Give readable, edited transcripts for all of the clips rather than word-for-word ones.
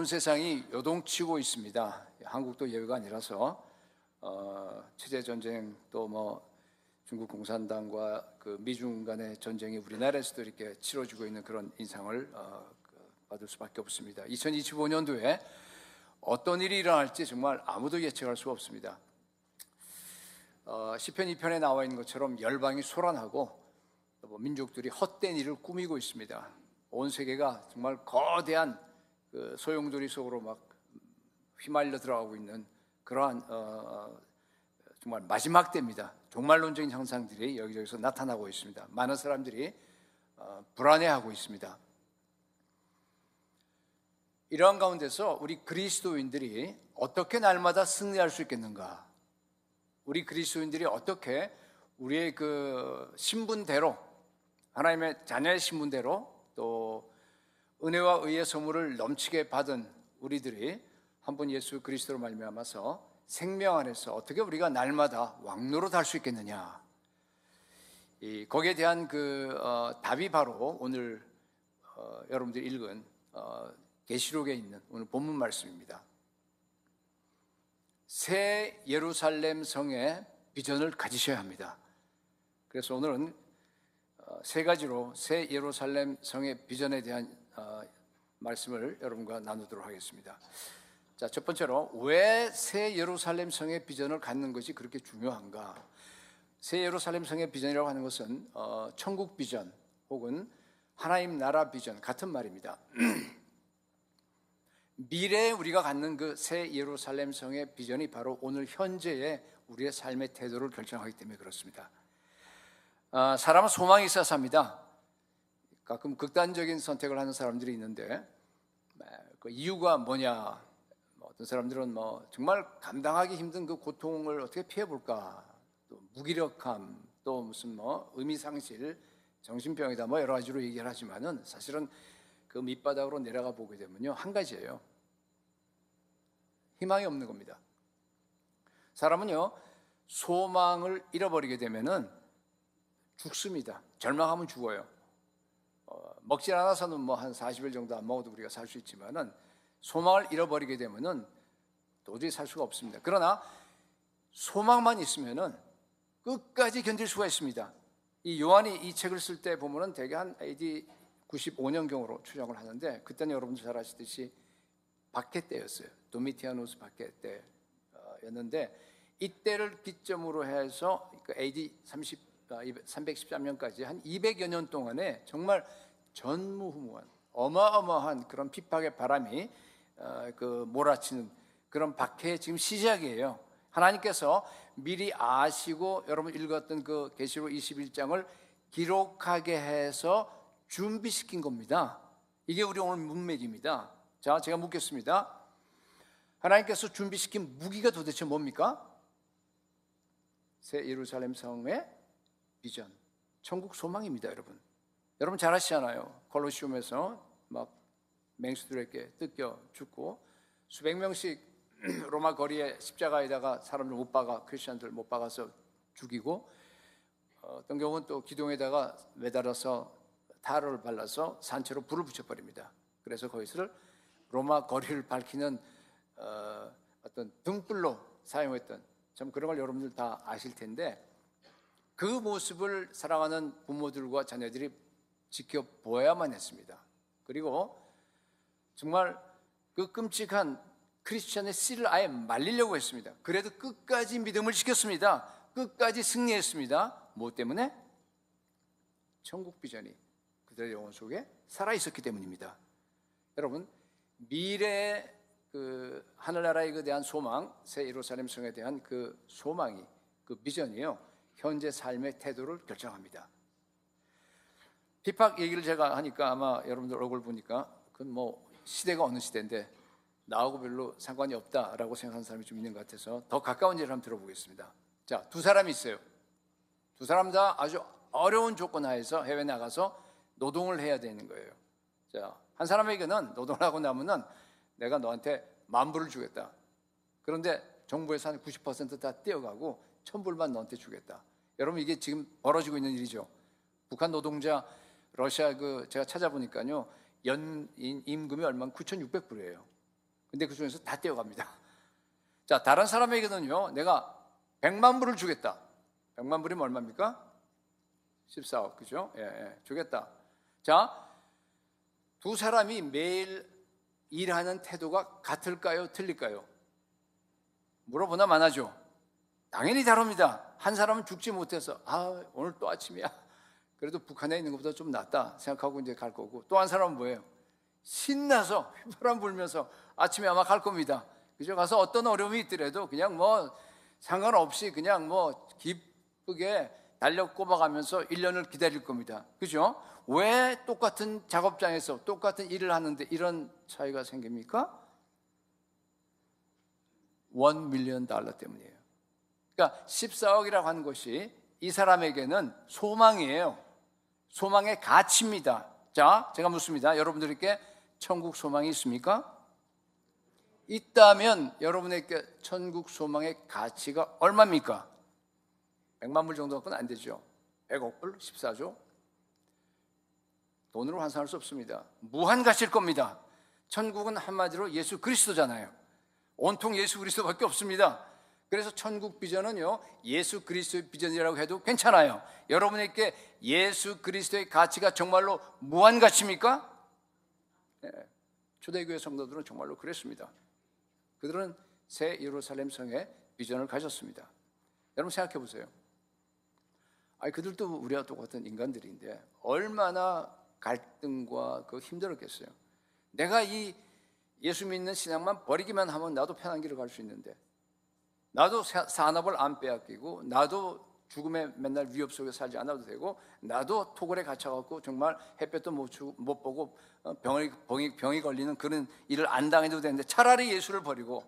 온 세상이 요동치고 있습니다. 한국도 예외가 아니라서 체제 전쟁 또 중국 공산당과 그 미중 간의 전쟁이 우리나라에서도 이렇게 치러지고 있는 그런 인상을 받을 수밖에 없습니다. 2025년도에 어떤 일이 일어날지 정말 아무도 예측할 수가 없습니다. 시편 2편에 나와 있는 것처럼 열방이 소란하고 민족들이 헛된 일을 꾸미고 있습니다. 온 세계가 정말 거대한 그 소용돌이 속으로 막 휘말려 들어가고 있는 그러한 정말 마지막 때입니다. 종말론적인 현상들이 여기저기서 나타나고 있습니다. 많은 사람들이 불안해하고 있습니다. 이러한 가운데서 우리 그리스도인들이 어떻게 날마다 승리할 수 있겠는가? 우리 그리스도인들이 어떻게 우리의 그 신분대로, 하나님의 자녀의 신분대로, 또 은혜와 의의 선물을 넘치게 받은 우리들이 한 분 예수 그리스도로 말미암아서 생명 안에서 어떻게 우리가 날마다 왕노릇 할 수 있겠느냐? 거기에 대한 답이 바로 오늘 여러분들이 읽은 계시록에 있는 오늘 본문 말씀입니다. 새 예루살렘 성의 비전을 가지셔야 합니다. 그래서 오늘은 세 가지로 새 예루살렘 성의 비전에 대한 말씀을 여러분과 나누도록 하겠습니다. 자, 첫 번째로 왜 새 예루살렘 성의 비전을 갖는 것이 그렇게 중요한가? 새 예루살렘 성의 비전이라고 하는 것은 천국 비전 혹은 하나님 나라 비전 같은 말입니다. 미래에 우리가 갖는 그 새 예루살렘 성의 비전이 바로 오늘 현재의 우리의 삶의 태도를 결정하기 때문에 그렇습니다. 사람은 소망이 있어야 삽니다. 가끔 극단적인 선택을 하는 사람들이 있는데 그 이유가 뭐냐? 어떤 사람들은 정말 감당하기 힘든 그 고통을 어떻게 피해볼까? 또 무기력함, 또 무슨 의미상실, 정신병이다 여러 가지로 얘기를 하지만은 사실은 그 밑바닥으로 내려가 보게 되면요 한 가지예요. 희망이 없는 겁니다. 사람은요 소망을 잃어버리게 되면은 죽습니다. 절망하면 죽어요. 먹지 않아서는 한 40일 정도 안 먹어도 우리가 살 수 있지만은 소망을 잃어버리게 되면은 도저히 살 수가 없습니다. 그러나 소망만 있으면은 끝까지 견딜 수가 있습니다. 이 요한이 이 책을 쓸 때 보면은 대개 한 AD 95년경으로 추정을 하는데 그때는 여러분들 잘 아시듯이 박해 때였어요. 도미티아누스 박해 때였는데 이때를 기점으로 해서 AD 313년까지 한 200여 년 동안에 정말 전무후무한 어마어마한 그런 핍박의 바람이 몰아치는 그런 박해의 지금 시작이에요. 하나님께서 미리 아시고 여러분 읽었던 그 계시록 21장을 기록하게 해서 준비시킨 겁니다. 이게 우리 오늘 문맥입니다. 자, 제가 묻겠습니다. 하나님께서 준비시킨 무기가 도대체 뭡니까? 새 예루살렘 성의 비전, 천국 소망입니다, 여러분. 여러분 잘 아시잖아요. 콜로시움에서 막 맹수들에게 뜯겨 죽고 수백 명씩 로마 거리에 십자가에다가 사람들 못 박아, 크리스천들 못 박아서 죽이고 어떤 경우는 또 기둥에다가 매달아서 타로를 발라서 산채로 불을 붙여버립니다. 그래서 거기서를 로마 거리를 밝히는 어떤 등불로 사용했던 참 그런 걸 여러분들 다 아실 텐데 그 모습을 사랑하는 부모들과 자녀들이 지켜보아야만 했습니다. 그리고 정말 그 끔찍한 크리스천의 씨를 아예 말리려고 했습니다. 그래도 끝까지 믿음을 지켰습니다. 끝까지 승리했습니다. 무엇 때문에? 천국 비전이 그들의 영혼 속에 살아있었기 때문입니다. 여러분, 미래의 그 하늘나라에 대한 소망, 새 예루살렘 성에 대한 그 소망이, 그 비전이요 현재 삶의 태도를 결정합니다. 핍박 얘기를 제가 하니까 아마 여러분들 얼굴 보니까 그건 시대가 어느 시대인데 나하고 별로 상관이 없다라고 생각하는 사람이 좀 있는 것 같아서 더 가까운 예를 한번 들어보겠습니다. 자, 두 사람이 있어요. 두 사람 다 아주 어려운 조건 하에서 해외 나가서 노동을 해야 되는 거예요. 자, 한 사람에게는 노동을 하고 나면은 내가 너한테 10,000불을 주겠다. 그런데 정부에서 한 90% 다 떼어가고 1,000불만 너한테 주겠다. 여러분 이게 지금 벌어지고 있는 일이죠. 북한 노동자 러시아 제가 찾아보니까요 연 임금이 얼마 9,600불이에요. 근데 그 중에서 다 떼어갑니다. 자, 다른 사람에게는요, 내가 100만 불을 주겠다. 100만 불이면 얼마입니까? 14억, 그죠? 예, 주겠다. 자, 두 사람이 매일 일하는 태도가 같을까요? 틀릴까요? 물어보나 안 하죠? 당연히 다릅니다. 한 사람은 죽지 못해서 오늘 또 아침이야. 그래도 북한에 있는 것보다 좀 낫다 생각하고 이제 갈 거고, 또 한 사람은 뭐예요? 신나서 휘바람 불면서 아침에 아마 갈 겁니다. 그죠? 가서 어떤 어려움이 있더라도 그냥 뭐 상관없이 그냥 뭐 기쁘게 달려 꼽아가면서 1년을 기다릴 겁니다. 그죠? 왜 똑같은 작업장에서 똑같은 일을 하는데 이런 차이가 생깁니까? $1 million 때문이에요. 그러니까 14억이라고 하는 것이 이 사람에게는 소망이에요. 소망의 가치입니다. 자, 제가 묻습니다. 여러분들께 천국 소망이 있습니까? 있다면 여러분에게 천국 소망의 가치가 얼마입니까? 100만 불 정도 갖고는 안 되죠. 100억 불, 14조. 돈으로 환산할 수 없습니다. 무한 가치일 겁니다. 천국은 한마디로 예수 그리스도잖아요. 온통 예수 그리스도밖에 없습니다. 그래서 천국 비전은요, 예수 그리스도의 비전이라고 해도 괜찮아요. 여러분에게 예수 그리스도의 가치가 정말로 무한 가치입니까? 네. 초대교회 성도들은 정말로 그랬습니다. 그들은 새 예루살렘 성의 비전을 가졌습니다. 여러분 생각해 보세요. 그들도 우리와 똑같은 인간들인데 얼마나 갈등과 힘들었겠어요. 내가 이 예수 믿는 신앙만 버리기만 하면 나도 편한 길을 갈 수 있는데, 나도 산업을 안 빼앗기고, 나도 죽음의 맨날 위협 속에 살지 않아도 되고, 나도 토굴에 갇혀갖고 정말 햇볕도 못 보고 병이 걸리는 그런 일을 안 당해도 되는데, 차라리 예수를 버리고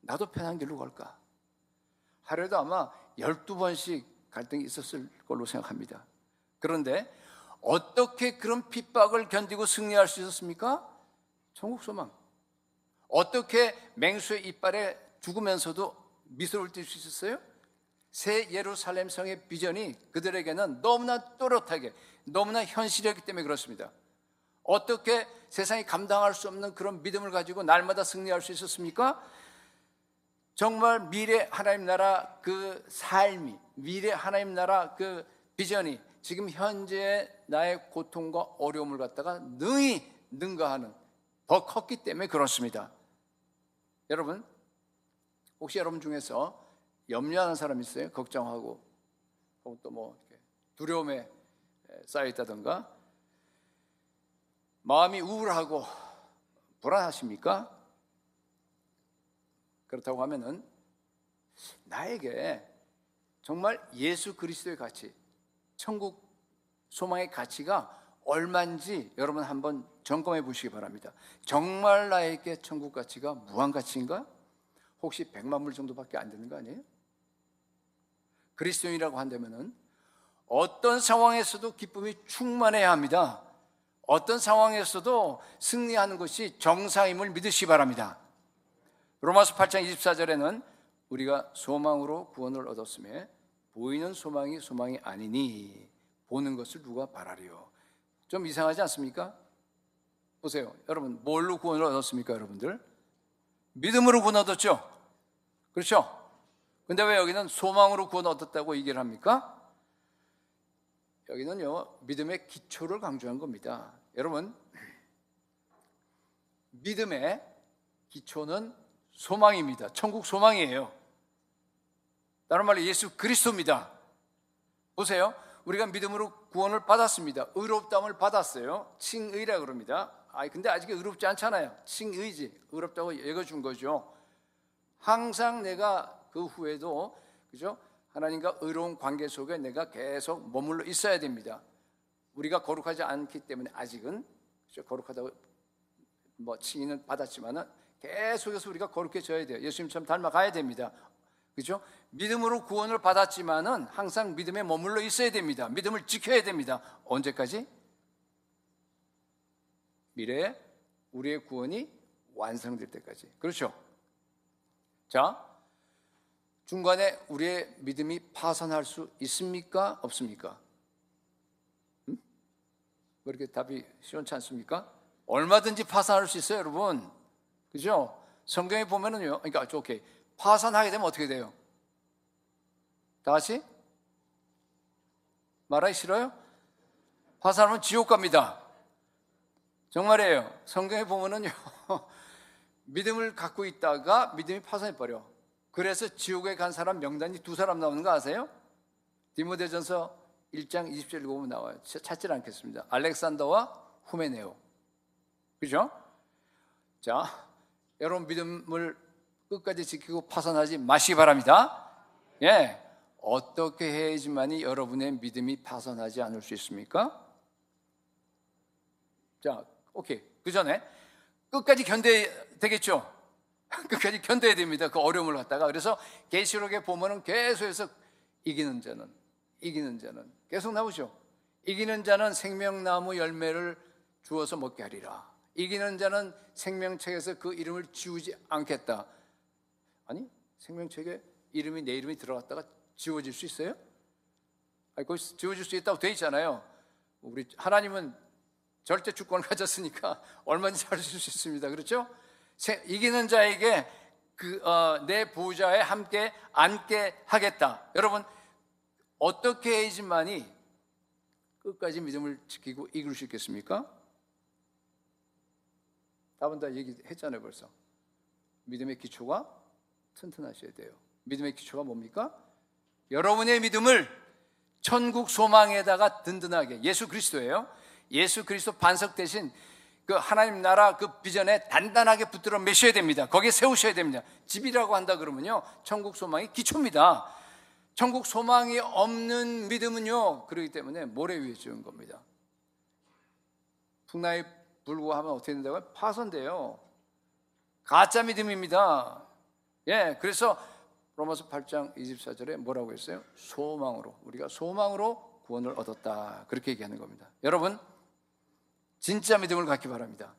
나도 편한 길로 갈까? 하루에도 아마 12번씩 갈등이 있었을 걸로 생각합니다. 그런데 어떻게 그런 핍박을 견디고 승리할 수 있었습니까? 천국 소망. 어떻게 맹수의 이빨에 죽으면서도 미소를 띌 수 있었어요? 새 예루살렘 성의 비전이 그들에게는 너무나 또렷하게, 너무나 현실이었기 때문에 그렇습니다. 어떻게 세상이 감당할 수 없는 그런 믿음을 가지고 날마다 승리할 수 있었습니까? 정말 미래 하나님 나라 그 삶이, 미래 하나님 나라 그 비전이 지금 현재 나의 고통과 어려움을 갖다가 능히 능가하는, 더 컸기 때문에 그렇습니다. 여러분, 혹시 여러분 중에서 염려하는 사람 있어요? 걱정하고 또 뭐 두려움에 쌓여 있다든가, 마음이 우울하고 불안하십니까? 그렇다고 하면은 나에게 정말 예수 그리스도의 가치, 천국 소망의 가치가 얼마인지 여러분 한번 점검해 보시기 바랍니다. 정말 나에게 천국 가치가 무한 가치인가? 혹시 100만 불 정도밖에 안 되는 거 아니에요? 그리스도인이라고 한다면은 어떤 상황에서도 기쁨이 충만해야 합니다. 어떤 상황에서도 승리하는 것이 정상임을 믿으시기 바랍니다. 로마서 8장 24절에는 우리가 소망으로 구원을 얻었음에 보이는 소망이 소망이 아니니 보는 것을 누가 바라리요. 좀 이상하지 않습니까? 보세요. 여러분, 뭘로 구원을 얻었습니까, 여러분들? 믿음으로 구원 얻었죠? 그렇죠? 근데 왜 여기는 소망으로 구원 얻었다고 얘기를 합니까? 여기는요, 믿음의 기초를 강조한 겁니다. 여러분, 믿음의 기초는 소망입니다. 천국 소망이에요. 다른 말로 예수 그리스도입니다. 보세요. 우리가 믿음으로 구원을 받았습니다. 의롭다움을 받았어요. 칭의라 그럽니다. 근데 아직 의롭지 않잖아요. 칭의지. 의롭다고 읽어준 거죠. 항상 내가 그 후에도, 그죠? 하나님과 의로운 관계 속에 내가 계속 머물러 있어야 됩니다. 우리가 거룩하지 않기 때문에 아직은, 그죠? 거룩하다고 칭의는 받았지만은 계속해서 우리가 거룩해져야 돼요. 예수님처럼 닮아가야 됩니다. 그죠? 믿음으로 구원을 받았지만은 항상 믿음에 머물러 있어야 됩니다. 믿음을 지켜야 됩니다. 언제까지? 미래에 우리의 구원이 완성될 때까지. 그렇죠? 자, 중간에 우리의 믿음이 파산할 수 있습니까? 없습니까? 왜 이렇게 답이 시원치 않습니까? 얼마든지 파산할 수 있어요, 여러분. 그죠? 성경에 보면은요, 그러니까 오케이, 파산하게 되면 어떻게 돼요? 다 같이 말하기 싫어요? 파산하면 지옥 갑니다. 정말이에요. 성경에 보면은요, 믿음을 갖고 있다가 믿음이 파산해버려. 그래서 지옥에 간 사람 명단이 2사람 나오는 거 아세요? 디모데전서 1장 20절 읽어보면 나와요. 찾질 않겠습니다. 알렉산더와 후메네오. 그죠? 자, 여러분 믿음을 끝까지 지키고 파산하지 마시기 바랍니다. 예, 어떻게 해야지만이 여러분의 믿음이 파산하지 않을 수 있습니까? 자, 오케이. 그 전에 끝까지 견뎌야 되겠죠? 끝까지 견뎌야 됩니다. 그 어려움을 갖다가. 그래서 계시록에 보면은 계속해서 이기는 자는 계속 나오죠. 이기는 자는 생명나무 열매를 주어서 먹게 하리라. 이기는 자는 생명책에서 그 이름을 지우지 않겠다. 아니, 생명책에 이름이 내 이름이 들어갔다가 지워질 수 있어요? 아니, 거기 지워질 수 있다고 돼 있잖아요. 우리 하나님은 절대 주권을 가졌으니까 얼마든지 할 수 있습니다. 그렇죠? 이기는 자에게 내 보좌에 함께 앉게 하겠다. 여러분, 어떻게 해야지만이 끝까지 믿음을 지키고 이길 수 있겠습니까? 답은 다 얘기했잖아요. 벌써 믿음의 기초가 튼튼하셔야 돼요. 믿음의 기초가 뭡니까? 여러분의 믿음을 천국 소망에다가 든든하게, 예수 그리스도예요. 예수 그리스도 반석 대신 그 하나님 나라 그 비전에 단단하게 붙들어 매셔야 됩니다. 거기에 세우셔야 됩니다. 집이라고 한다 그러면요, 천국 소망이 기초입니다. 천국 소망이 없는 믿음은요, 그렇기 때문에 모래 위에 지은 겁니다. 풍랑이 불고 하면 어떻게 된다고요? 파손돼요. 가짜 믿음입니다. 예, 그래서 로마서 8장 24절에 뭐라고 했어요? 소망으로, 우리가 소망으로 구원을 얻었다, 그렇게 얘기하는 겁니다. 여러분, 진짜 믿음을 갖기 바랍니다.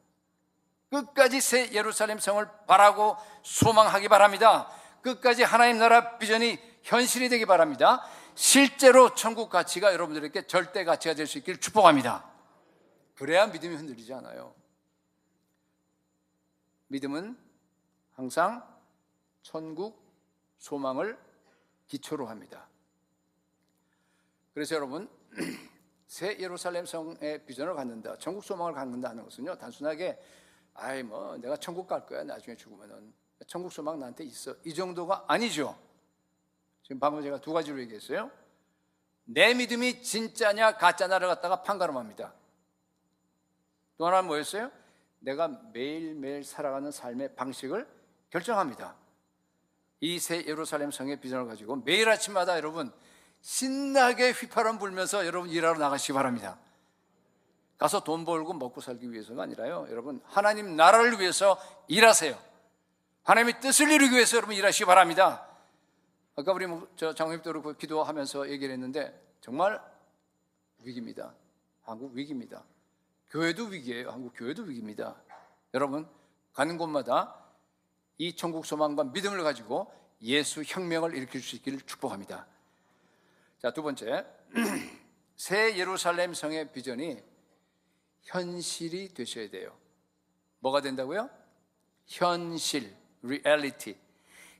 끝까지 새 예루살렘 성을 바라고 소망하기 바랍니다. 끝까지 하나님 나라 비전이 현실이 되기 바랍니다. 실제로 천국 가치가 여러분들에게 절대 가치가 될 수 있기를 축복합니다. 그래야 믿음이 흔들리지 않아요. 믿음은 항상 천국 소망을 기초로 합니다. 그래서 여러분, 새 예루살렘 성의 비전을 갖는다, 천국 소망을 갖는다 하는 것은요, 단순하게 내가 천국 갈 거야, 나중에 죽으면은 천국 소망 나한테 있어, 이 정도가 아니죠. 지금 방금 제가 2가지로 얘기했어요. 내 믿음이 진짜냐 가짜냐를 갖다가 판가름합니다. 또 하나는 뭐였어요? 내가 매일매일 살아가는 삶의 방식을 결정합니다. 이 새 예루살렘 성의 비전을 가지고 매일 아침마다 여러분 신나게 휘파람 불면서 여러분 일하러 나가시기 바랍니다. 가서 돈 벌고 먹고 살기 위해서가 아니라요, 여러분 하나님 나라를 위해서 일하세요. 하나님의 뜻을 이루기 위해서 여러분 일하시기 바랍니다. 아까 우리 장로님도 그렇고 기도하면서 얘기를 했는데 정말 위기입니다. 한국 위기입니다. 교회도 위기예요. 한국 교회도 위기입니다. 여러분, 가는 곳마다 이 천국 소망과 믿음을 가지고 예수 혁명을 일으킬 수 있기를 축복합니다. 자, 2번째, 새 예루살렘 성의 비전이 현실이 되셔야 돼요. 뭐가 된다고요? 현실, reality.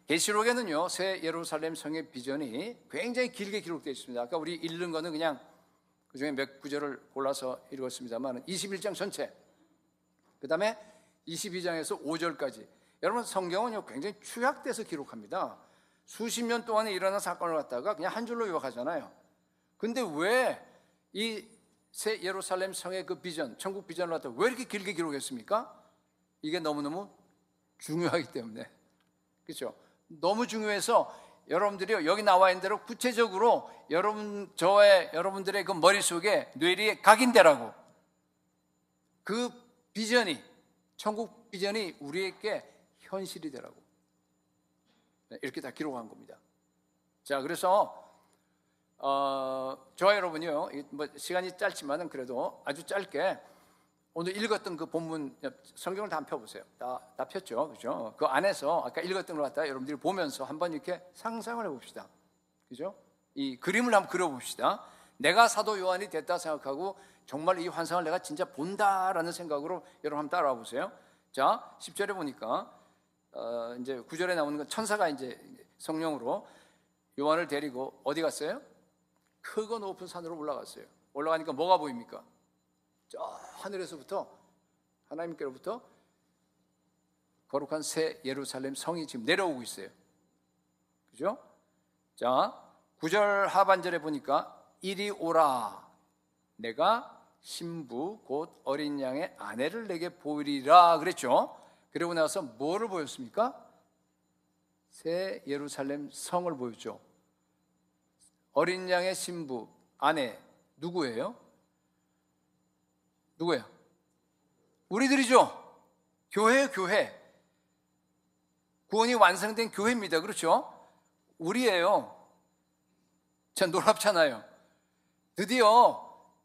계시록에는요, 새 예루살렘 성의 비전이 굉장히 길게 기록되어 있습니다. 아까 우리 읽는 거는 그냥 그 중에 몇 구절을 골라서 읽었습니다만 21장 전체, 그 다음에 22장에서 5절까지. 여러분, 성경은요 굉장히 축약돼서 기록합니다. 수십 년 동안에 일어난 사건을 갖다가 그냥 한 줄로 요약하잖아요. 근데 왜 이 새 예루살렘 성의 그 비전, 천국 비전을 갖다가 왜 이렇게 길게 기록했습니까? 이게 너무너무 중요하기 때문에. 그렇죠? 너무 중요해서 여러분들이 여기 나와 있는 대로 구체적으로 여러분들의 그 머릿속에 뇌리에 각인되라고, 그 비전이, 천국 비전이 우리에게 현실이 되라고, 이렇게 다 기록한 겁니다. 자, 그래서 저와 여러분이요, 시간이 짧지만은 그래도 아주 짧게 오늘 읽었던 그 본문, 성경을 다 펴보세요. 다 폈죠, 그죠? 그 안에서 아까 읽었던 걸 갖다가 여러분들이 보면서 한번 이렇게 상상을 해봅시다, 그죠? 이 그림을 한번 그려봅시다. 내가 사도 요한이 됐다 생각하고 정말 이 환상을 내가 진짜 본다라는 생각으로 여러분 한번 따라와 보세요. 자, 10절에 보니까 이제 9절에 나오는 건 천사가 이제 성령으로 요한을 데리고 어디 갔어요? 크고 높은 산으로 올라갔어요. 올라가니까 뭐가 보입니까? 저 하늘에서부터 하나님께로부터 거룩한 새 예루살렘 성이 지금 내려오고 있어요. 그죠? 자, 9절 하반절에 보니까 이리 오라, 내가 신부 곧 어린 양의 아내를 내게 보이리라 그랬죠. 그리고 나서 뭐를 보였습니까? 새 예루살렘 성을 보였죠. 어린 양의 신부, 아내 누구예요? 누구예요? 우리들이죠. 교회예요, 교회. 구원이 완성된 교회입니다. 그렇죠? 우리예요. 참 놀랍잖아요. 드디어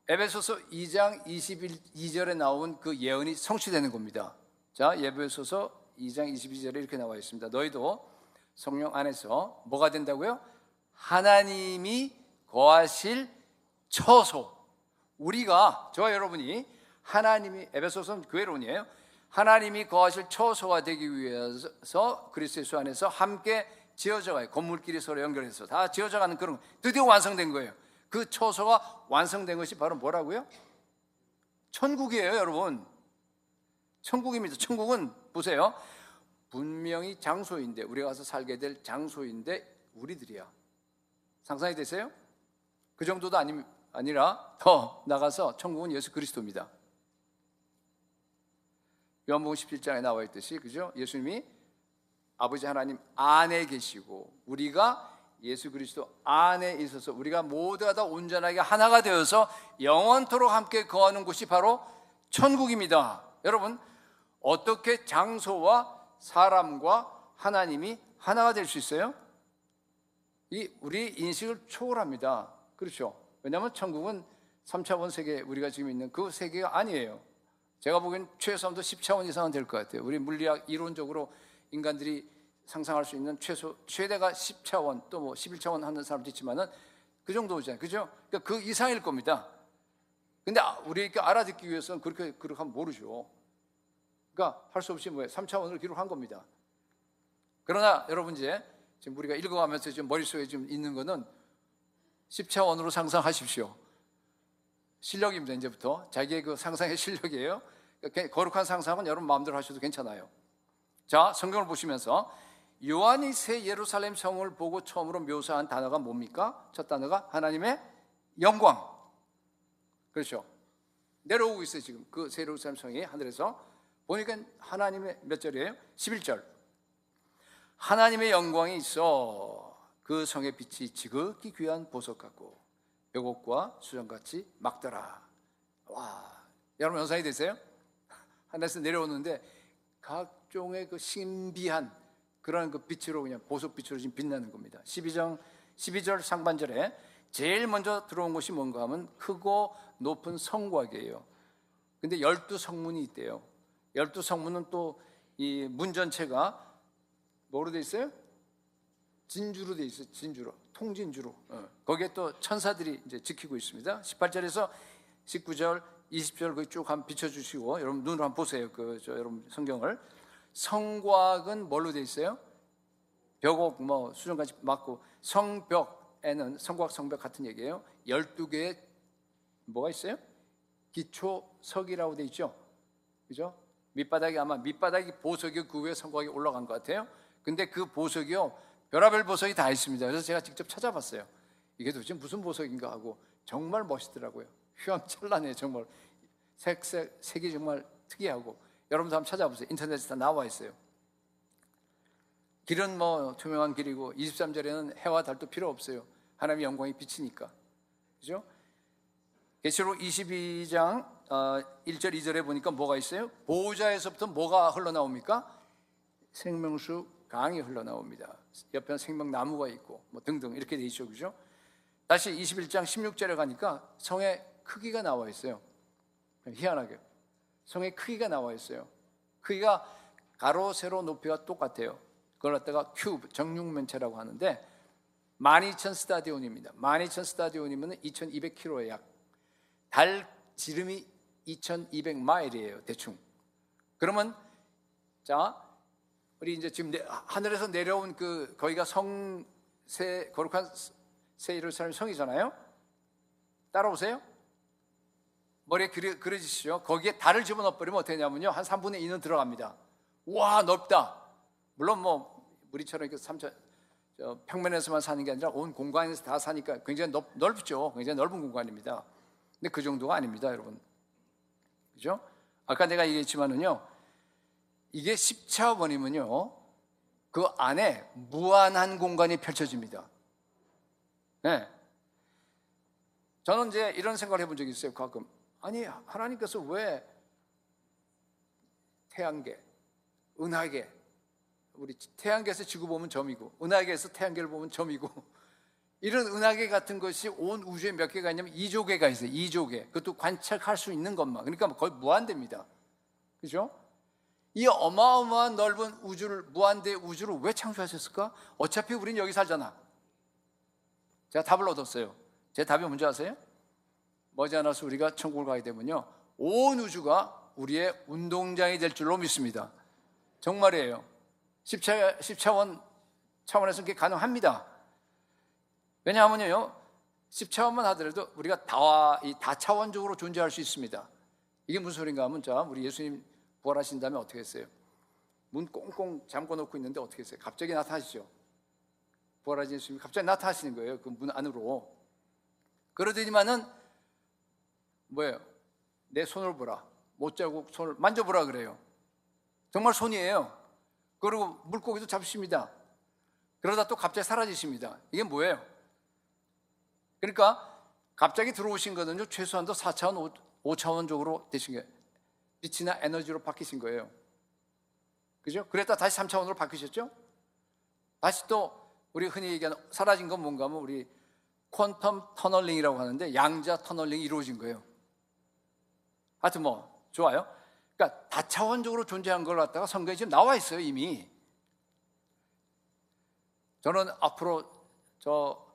에베소서 2장 22절에 나온 그 예언이 성취되는 겁니다. 자, 에베소서 2장 22절에 이렇게 나와 있습니다. 너희도 성령 안에서 뭐가 된다고요? 하나님이 거하실 처소. 우리가, 저와 여러분이 하나님이, 에베소서는 교회론이에요. 하나님이 거하실 처소가 되기 위해서 그리스도 예수 안에서 함께 지어져 가요. 건물끼리 서로 연결해서 다 지어져 가는 그런, 드디어 완성된 거예요. 그 처소가 완성된 것이 바로 뭐라고요? 천국이에요, 여러분. 천국입니다. 천국은 보세요. 분명히 장소인데, 우리가 가서 살게 될 장소인데 우리들이야. 상상이 되세요? 그 정도도 아니라 더 나가서 천국은 예수 그리스도입니다. 요한복음 17장에 나와 있듯이, 그죠? 예수님이 아버지 하나님 안에 계시고 우리가 예수 그리스도 안에 있어서 우리가 모두가 다 온전하게 하나가 되어서 영원토록 함께 거하는 곳이 바로 천국입니다. 여러분, 어떻게 장소와 사람과 하나님이 하나가 될 수 있어요? 우리 인식을 초월합니다. 그렇죠? 왜냐하면 천국은 3차원 세계, 우리가 지금 있는 그 세계가 아니에요. 제가 보기엔 최소한도 10차원 이상은 될 것 같아요. 우리 물리학 이론적으로 인간들이 상상할 수 있는 최대가 10차원 또 뭐 11차원 하는 사람도 있지만은 그 정도잖아요. 그죠? 그러니까 그 이상일 겁니다. 근데 우리에게 알아듣기 위해서는 그렇게 하면 모르죠. 그러니까 할 수 없이 3차원을 기록한 겁니다. 그러나 여러분, 이제 지금 우리가 읽어가면서 지금 머릿속에 좀 있는 거는 10차원으로 상상하십시오. 실력입니다. 이제부터 자기의 그 상상의 실력이에요. 거룩한 상상은 여러분 마음대로 하셔도 괜찮아요. 자, 성경을 보시면서 요한이 새 예루살렘 성을 보고 처음으로 묘사한 단어가 뭡니까? 첫 단어가 하나님의 영광. 그렇죠? 내려오고 있어요. 지금 그 새 예루살렘 성이 하늘에서 보니까 하나님의 몇 절이에요? 11절. 하나님의 영광이 있어 그 성의 빛이 지극히 귀한 보석 같고 벽옥과 수정같이 막더라. 와, 여러분 연상이 되세요? 하늘에서 내려오는데 각종의 그 신비한 그런 그 빛으로, 그냥 보석빛으로 지금 빛나는 겁니다. 12절 상반절에 제일 먼저 들어온 것이 뭔가 하면 크고 높은 성곽이에요. 근데 12성문이 있대요. 12성문은 또 이 문 전체가 뭐로 돼 있어요? 진주로 돼 있어요. 진주로, 통진주로. 거기에 또 천사들이 이제 지키고 있습니다. 18절에서 19절, 20절 거기 쭉 한번 비춰주시고 여러분 눈으로 한번 보세요. 여러분 성경을. 성곽은 뭘로 돼 있어요? 벽옥 수정같이 막고, 성벽에는 성벽 같은 얘기예요. 12개의 뭐가 있어요? 기초석이라고 돼 있죠. 그죠? 밑바닥이 보석이 그 위에 성곽이 올라간 것 같아요. 근데 그 보석이요, 별의별 보석이 다 있습니다. 그래서 제가 직접 찾아봤어요. 이게 도대체 무슨 보석인가 하고 정말 멋있더라고요. 휘황찬란해요. 정말 색이 정말 특이하고. 여러분도 한번 찾아보세요. 인터넷에 다 나와 있어요. 길은 투명한 길이고 23절에는 해와 달도 필요 없어요. 하나님의 영광이 비치니까. 그죠? 계시록 22장 1절 2절에 보니까 뭐가 있어요? 보호자에서부터 뭐가 흘러나옵니까? 생명수 강이 흘러나옵니다. 옆에 생명나무가 있고 등등 이렇게 돼 있죠. 그죠? 다시 21장 16절에 가니까 성의 크기가 나와 있어요. 희한하게 성의 크기가 나와 있어요. 크기가 가로 세로 높이가 똑같아요. 그걸 갖다가 큐브, 정육면체라고 하는데 12,000 스타디온입니다. 12,000 스타디온이면 2,200km의 약. 달 지름이 2,200마일이에요. 대충. 그러면 자, 우리 이제 지금 하늘에서 내려온 그 거기가 성세 거룩한 새 예루살렘 성이잖아요. 따라오세요. 머리에 그려지시죠. 거기에 달을 집어넣어 버리면 어떻게 되냐면요, 한 3분의 2는 들어갑니다. 와, 넓다. 물론 뭐 우리처럼 이렇게 평면에서만 사는 게 아니라 온 공간에서 다 사니까 굉장히 넓죠. 굉장히 넓은 공간입니다. 근데 그 정도가 아닙니다, 여러분. 그죠? 아까 내가 얘기했지만은요, 이게 10차원이면요, 그 안에 무한한 공간이 펼쳐집니다. 네. 저는 이제 이런 생각을 해본 적이 있어요, 가끔. 아니, 하나님께서 왜 태양계, 은하계, 우리 태양계에서 지구 보면 점이고, 은하계에서 태양계를 보면 점이고, 이런 은하계 같은 것이 온 우주에 몇 개가 있냐면 2조 개가 있어요. 2조 개. 그것도 관찰할 수 있는 것만. 그러니까 거의 무한대입니다. 그죠? 이 어마어마한 넓은 우주를, 무한대의 우주를 왜 창조하셨을까? 어차피 우린 여기 살잖아. 제가 답을 얻었어요. 제 답이 뭔지 아세요? 머지않아서 우리가 천국을 가게 되면요, 온 우주가 우리의 운동장이 될 줄로 믿습니다. 정말이에요. 10차원 차원에서 그게 가능합니다. 왜냐하면요, 10차원만 하더라도 우리가 다차원적으로 존재할 수 있습니다. 이게 무슨 소린가 하면, 자, 우리 예수님 부활하신 다음에 어떻게 했어요? 문 꽁꽁 잠궈 놓고 있는데 어떻게 했어요? 갑자기 나타나시죠. 부활하신 예수님이 갑자기 나타나시는 거예요, 그 문 안으로. 그러더니만은 뭐예요? 내 손을 보라. 못자국 손을 만져보라 그래요. 정말 손이에요. 그리고 물고기도 잡으십니다. 그러다 또 갑자기 사라지십니다. 이게 뭐예요? 그러니까 갑자기 들어오신 거는요, 최소한도 4차원, 5차원적으로 되신 거예요. 빛이나 에너지로 바뀌신 거예요. 그죠? 그랬다 다시 3차원으로 바뀌셨죠? 다시 또 우리 흔히 얘기하는 사라진 건 뭔가 하면 우리 퀀텀 터널링이라고 하는데, 양자 터널링이 이루어진 거예요. 하여튼 뭐 좋아요. 그러니까 다차원적으로 존재한 걸 갖다가 성경에 지금 나와 있어요, 이미. 저는 앞으로 저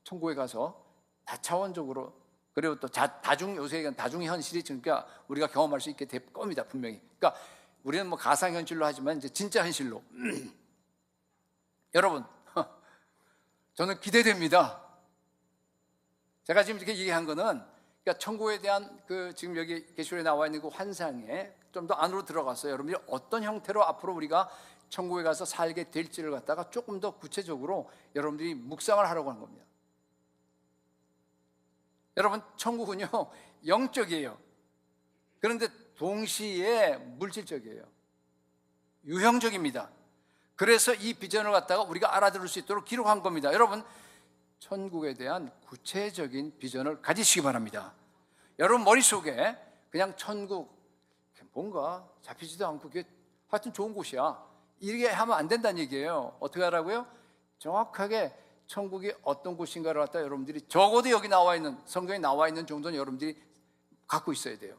천국에 가서 다차원적으로, 그리고 또 요새 얘기하는 다중현실이 그러니까 우리가 경험할 수 있게 될 겁니다, 분명히. 그러니까 우리는 뭐 가상현실로 하지만 이제 진짜 현실로. 여러분, 저는 기대됩니다. 제가 지금 이렇게 얘기한 거는, 그러니까 천국에 대한 그 지금 여기 게시물에 나와 있는 그 환상에 좀 더 안으로 들어가서 여러분들이 어떤 형태로 앞으로 우리가 천국에 가서 살게 될지를 갖다가 조금 더 구체적으로 여러분들이 묵상을 하려고 하는 겁니다. 여러분, 천국은요, 영적이에요. 그런데 동시에 물질적이에요. 유형적입니다. 그래서 이 비전을 갖다가 우리가 알아들을 수 있도록 기록한 겁니다. 여러분, 천국에 대한 구체적인 비전을 가지시기 바랍니다. 여러분 머릿속에 그냥 천국 뭔가 잡히지도 않고 그게 하여튼 좋은 곳이야, 이렇게 하면 안 된다는 얘기예요. 어떻게 하라고요? 정확하게 천국이 어떤 곳인가를 갖다 여러분들이 적어도 여기 나와 있는, 성경에 나와 있는 정도는 여러분들이 갖고 있어야 돼요.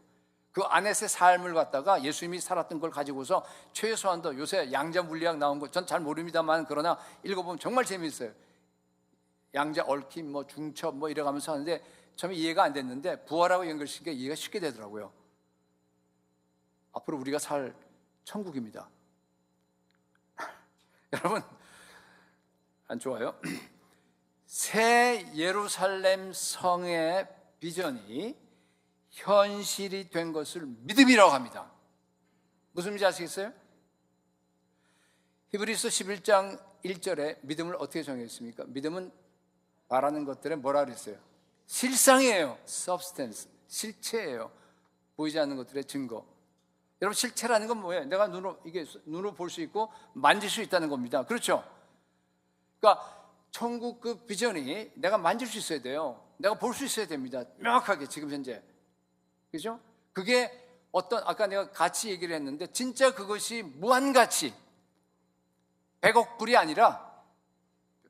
그 안에서의 삶을 갖다가 예수님이 살았던 걸 가지고서 최소한도, 요새 양자 물리학 나온 거 전 잘 모릅니다만, 그러나 읽어보면 정말 재미있어요. 양자 얽힘, 뭐 중첩, 뭐 이래가면서 하는데 처음에 이해가 안 됐는데 부활하고 연결시키니까 이해가 쉽게 되더라고요. 앞으로 우리가 살 천국입니다. 여러분, 안 좋아요? 새 예루살렘 성의 비전이 현실이 된 것을 믿음이라고 합니다. 무슨 말인지 아시겠어요? 히브리서 11장 1절에 믿음을 어떻게 정했습니까? 믿음은 바라는 것들에 뭐라 그랬어요? 실상이에요. substance, 실체예요. 보이지 않는 것들의 증거. 여러분, 실체라는 건 뭐예요? 내가 눈으로 볼 수 있고 만질 수 있다는 겁니다. 그렇죠? 그러니까 천국 그 비전이 내가 만질 수 있어야 돼요. 내가 볼 수 있어야 됩니다. 명확하게 지금 현재. 그죠? 그게 아까 내가 가치 얘기를 했는데, 진짜 그것이 무한 가치. 100억 불이 아니라,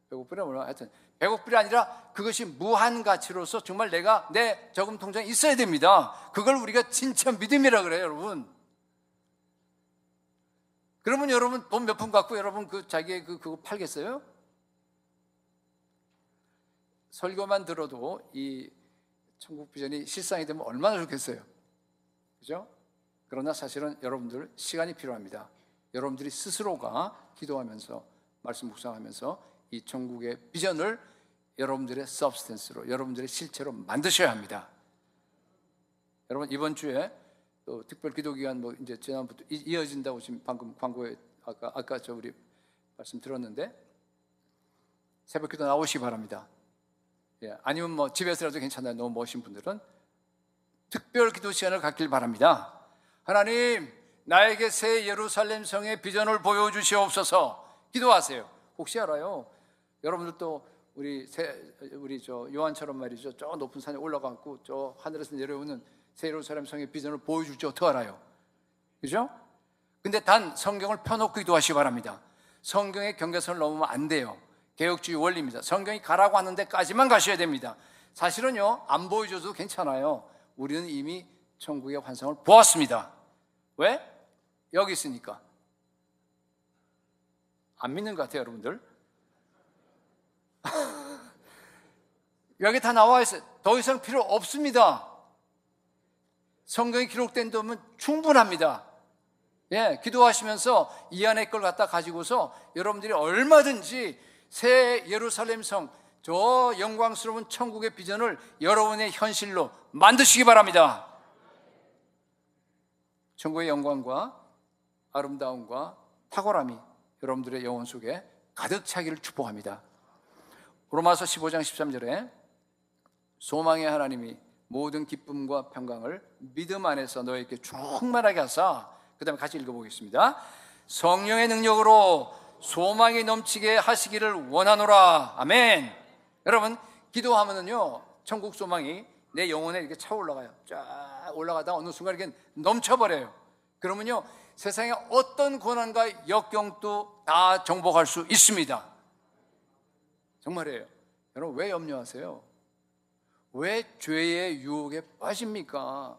100억 불이 뭐라 하여튼 100억 불이 아니라 그것이 무한 가치로서 정말 내가 내 저금 통장에 있어야 됩니다. 그걸 우리가 진짜 믿음이라 그래요, 여러분. 그러면 여러분 돈 몇 푼 갖고 여러분 자기의 그거 팔겠어요? 설교만 들어도 이 천국 비전이 실상이 되면 얼마나 좋겠어요. 그죠? 그러나 사실은 여러분들 시간이 필요합니다. 여러분들이 스스로가 기도하면서 말씀 묵상하면서 이 천국의 비전을 여러분들의 서브스텐스로, 여러분들의 실체로 만드셔야 합니다. 여러분, 이번 주에 또 특별 기도 기간 뭐 이제 지난부터 이어진다고 지금 방금 광고에 아까 저 우리 말씀 들었는데, 새벽 기도 나오시기 바랍니다. 예, 아니면 뭐 집에서라도 괜찮아요. 너무 멋진 분들은 특별 기도 시간을 갖길 바랍니다. 하나님, 나에게 새 예루살렘 성의 비전을 보여주시옵소서. 기도하세요. 혹시 알아요? 여러분들도 우리 저 요한처럼 말이죠. 저 높은 산에 올라가고 저 하늘에서 내려오는 새 예루살렘 성의 비전을 보여줄지 어떻게 알아요? 그죠? 근데 단 성경을 펴놓고 기도하시기 바랍니다. 성경의 경계선을 넘으면 안 돼요. 개혁주의 원리입니다. 성경이 가라고 하는 데까지만 가셔야 됩니다. 사실은요, 안 보여줘도 괜찮아요. 우리는 이미 천국의 환상을 보았습니다. 왜? 여기 있으니까. 안 믿는 것 같아요, 여러분들. 여기 다 나와 있어요. 더 이상 필요 없습니다. 성경이 기록된 데면 충분합니다. 예, 기도하시면서 이 안에 걸 갖다 가지고서 여러분들이 얼마든지 새 예루살렘 성, 저 영광스러운 천국의 비전을 여러분의 현실로 만드시기 바랍니다. 천국의 영광과 아름다움과 탁월함이 여러분들의 영혼 속에 가득 차기를 축복합니다. 로마서 15장 13절에 소망의 하나님이 모든 기쁨과 평강을 믿음 안에서 너에게 충만하게 하사, 그 다음에 같이 읽어보겠습니다. 성령의 능력으로 소망이 넘치게 하시기를 원하노라. 아멘. 여러분, 기도하면은요, 천국 소망이 내 영혼에 이렇게 차 올라가요. 쫙 올라가다 어느 순간 이렇게 넘쳐버려요. 그러면요, 세상의 어떤 고난과 역경도 다 정복할 수 있습니다. 정말이에요. 여러분, 왜 염려하세요? 왜 죄의 유혹에 빠집니까?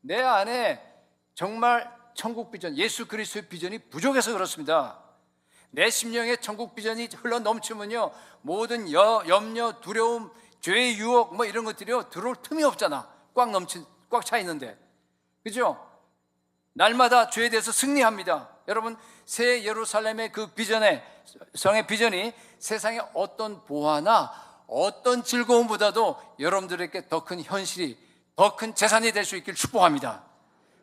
내 안에 정말 천국 비전, 예수 그리스도의 비전이 부족해서 그렇습니다. 내 심령에 천국 비전이 흘러 넘치면요, 모든 염려, 두려움, 죄의 유혹 뭐 이런 것들이요, 들어올 틈이 없잖아. 꽉 차 있는데, 그죠? 날마다 죄에 대해서 승리합니다. 여러분, 새 예루살렘의 그 비전에, 성의 비전이 세상의 어떤 보화나 어떤 즐거움보다도 여러분들에게 더 큰 현실이, 더 큰 재산이 될 수 있길 축복합니다.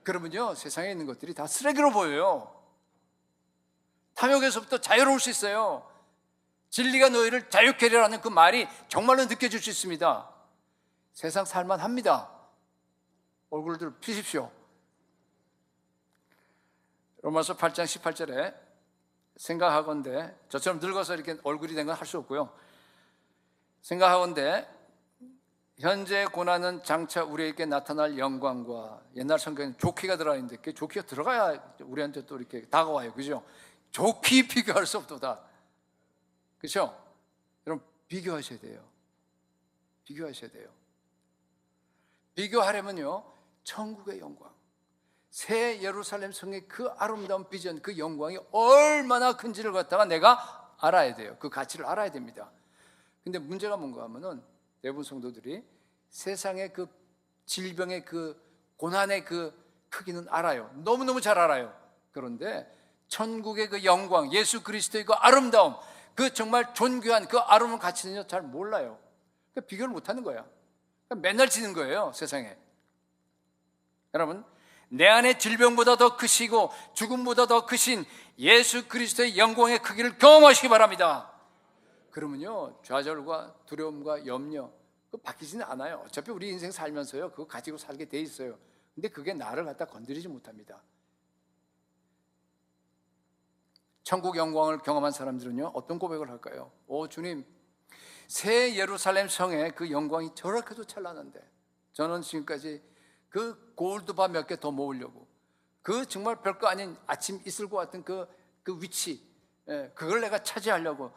그러면요, 세상에 있는 것들이 다 쓰레기로 보여요. 탐욕에서부터 자유로울 수 있어요. 진리가 너희를 자유케 하리라는 그 말이 정말로 느껴질 수 있습니다. 세상 살만합니다. 얼굴들 피십시오. 로마서 8장 18절에 생각하건대, 저처럼 늙어서 이렇게 얼굴이 된 건 할 수 없고요. 생각하건대 현재 고난은 장차 우리에게 나타날 영광과, 옛날 성경에는 좋기가 들어있는데 그 좋기가 들어가야 우리한테 또 이렇게 다가와요. 그죠? 좋기 비교할 수 없도다. 그렇죠? 여러분, 비교하셔야 돼요. 비교하셔야 돼요. 비교하려면요, 천국의 영광, 새 예루살렘 성의 그 아름다운 비전, 그 영광이 얼마나 큰지를 갖다가 내가 알아야 돼요. 그 가치를 알아야 됩니다. 근데 문제가 뭔가 하면은 대부분 성도들이 세상의 그 질병의 그 고난의 그 크기는 알아요. 너무너무 잘 알아요. 그런데 천국의 그 영광, 예수 그리스도의 그 아름다움, 그 정말 존귀한 그 아름다운 가치는요, 잘 몰라요. 그러니까 비교를 못하는 거야. 그러니까 맨날 지는 거예요, 세상에. 여러분, 내 안에 질병보다 더 크시고 죽음보다 더 크신 예수 그리스도의 영광의 크기를 경험하시기 바랍니다. 그러면요, 좌절과 두려움과 염려 그거 바뀌지는 않아요. 어차피 우리 인생 살면서요, 그거 가지고 살게 돼 있어요. 근데 그게 나를 갖다 건드리지 못합니다. 천국 영광을 경험한 사람들은요, 어떤 고백을 할까요? 오 주님, 새 예루살렘 성의 그 영광이 저렇게도 찬란한데 저는 지금까지 그 골드바 몇 개 더 모으려고, 그 정말 별거 아닌 아침 이슬과 같은 그 위치, 그걸 내가 차지하려고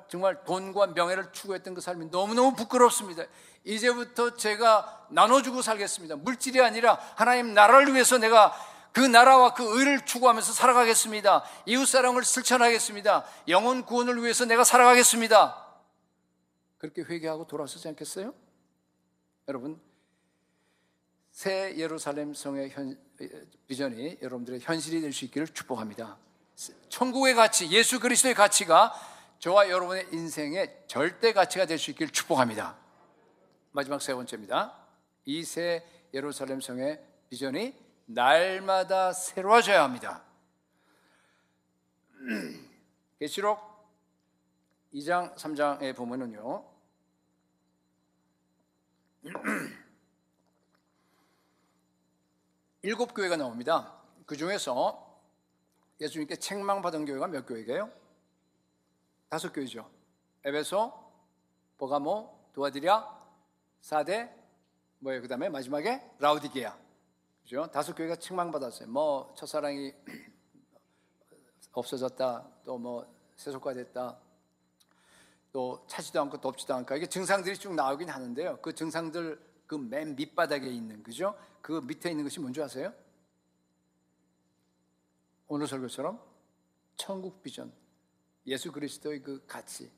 정말 돈과 명예를 추구했던 그 삶이 너무너무 부끄럽습니다. 이제부터 제가 나눠주고 살겠습니다. 물질이 아니라 하나님 나라를 위해서 내가 그 나라와 그 의를 추구하면서 살아가겠습니다. 이웃사랑을 실천하겠습니다. 영혼 구원을 위해서 내가 살아가겠습니다. 그렇게 회개하고 돌아서지 않겠어요? 여러분, 새 예루살렘 성의 비전이 여러분들의 현실이 될 수 있기를 축복합니다. 천국의 가치, 예수 그리스도의 가치가 저와 여러분의 인생의 절대 가치가 될 수 있기를 축복합니다. 마지막 세 번째입니다. 이 새 예루살렘 성의 비전이 날마다 새로워져야 합니다. 계시록 2장 3장에 보면은요, 일곱 교회가 나옵니다. 그 중에서 예수님께 책망받은 교회가 몇 교회예요? 5교회죠. 에베소, 버가모, 두아디랴, 사데, 뭐예요? 그 다음에 마지막에 라우디게아. 그죠? 5교회가 책망받았어요. 뭐 첫사랑이 없어졌다, 또 뭐 세속화됐다, 또 차지도 않고 덥지도 않고, 이게 증상들이 쭉 나오긴 하는데요. 그 증상들 그 맨 밑바닥에 있는, 그죠? 그 밑에 있는 것이 뭔지 아세요? 오늘 설교처럼 천국 비전, 예수 그리스도의 그 가치,